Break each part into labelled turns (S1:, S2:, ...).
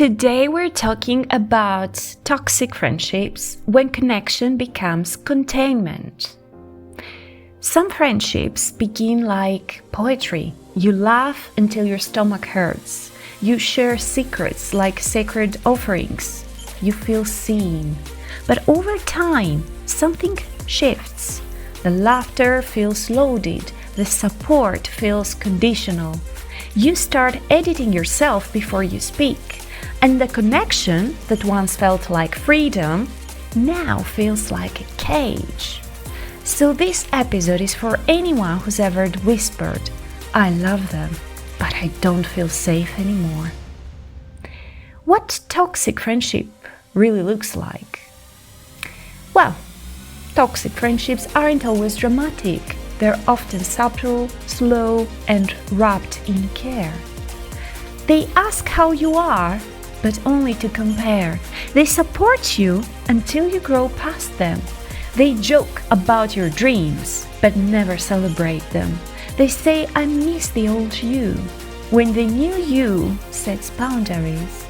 S1: Today we're talking about toxic friendships when connection becomes containment. Some friendships begin like poetry. You laugh until your stomach hurts. You share secrets like sacred offerings. You feel seen. But over time, something shifts. The laughter feels loaded. The support feels conditional. You start editing yourself before you speak. And the connection that once felt like freedom now feels like a cage. So this episode is for anyone who's ever whispered, "I love them, but I don't feel safe anymore." What toxic friendship really looks like? Well, toxic friendships aren't always dramatic. They're often subtle, slow, and wrapped in care. They ask how you are, but only to compare. They support you until you grow past them. They joke about your dreams, but never celebrate them. They say, "I miss the old you," when the new you sets boundaries.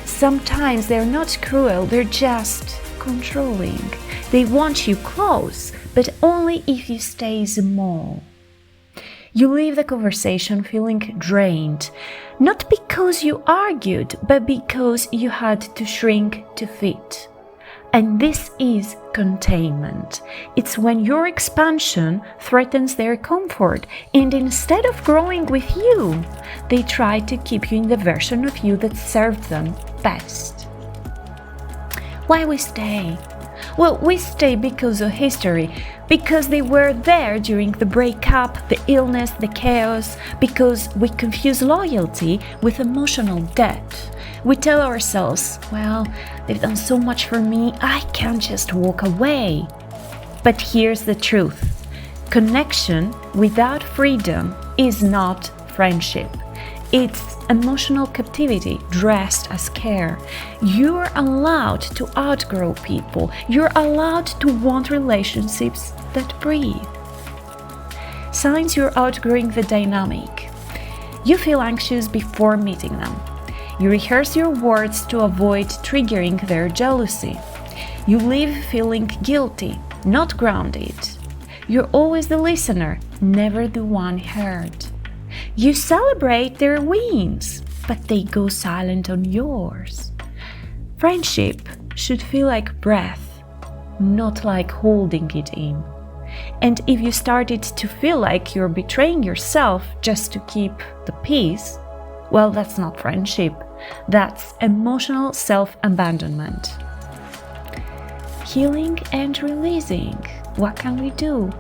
S1: Sometimes they're not cruel, they're just controlling. They want you close, but only if you stay small. You leave the conversation feeling drained, not because you argued, but because you had to shrink to fit. And this is containment. It's when your expansion threatens their comfort, and instead of growing with you, they try to keep you in the version of you that served them best. Why we stay? Well, we stay because of history, because they were there during the breakup, the illness, the chaos, because we confuse loyalty with emotional debt. We tell ourselves, well, they've done so much for me, I can't just walk away. But here's the truth. Connection without freedom is not friendship. It's emotional captivity dressed as care. You're allowed to outgrow people. You're allowed to want relationships that breathe. Signs you're outgrowing the dynamic. You feel anxious before meeting them. You rehearse your words to avoid triggering their jealousy. You leave feeling guilty, not grounded. You're always the listener, never the one heard. You celebrate their wins, but they go silent on yours. Friendship should feel like breath, not like holding it in. And if you started to feel like you're betraying yourself just to keep the peace, well, that's not friendship. That's emotional self-abandonment. Healing and releasing. What can we do?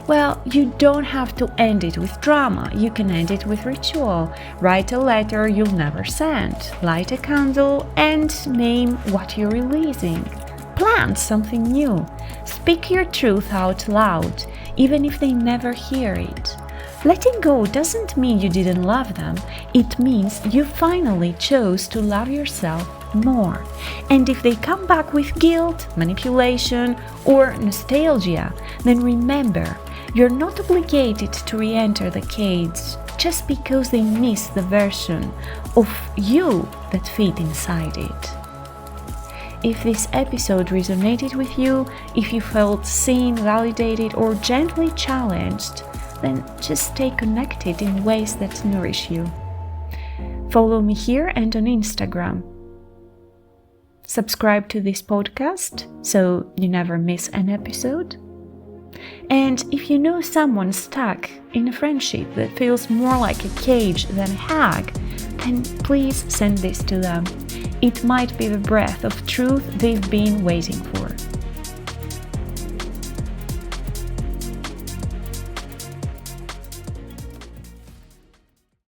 S1: Well, you don't have to end it with drama. You can end it with ritual. Write a letter you'll never send. Light a candle and name what you're releasing. Plant something new. Speak your truth out loud, even if they never hear it. Letting go doesn't mean you didn't love them. It means you finally chose to love yourself more. And if they come back with guilt, manipulation, or nostalgia, then remember, you're not obligated to re-enter the cage just because they miss the version of you that fit inside it. If this episode resonated with you, if you felt seen, validated, or gently challenged, then just stay connected in ways that nourish you. Follow me here and on Instagram. Subscribe to this podcast so you never miss an episode. And if you know someone stuck in a friendship that feels more like a cage than a hug, then please send this to them. It might be the breath of truth they've been waiting for.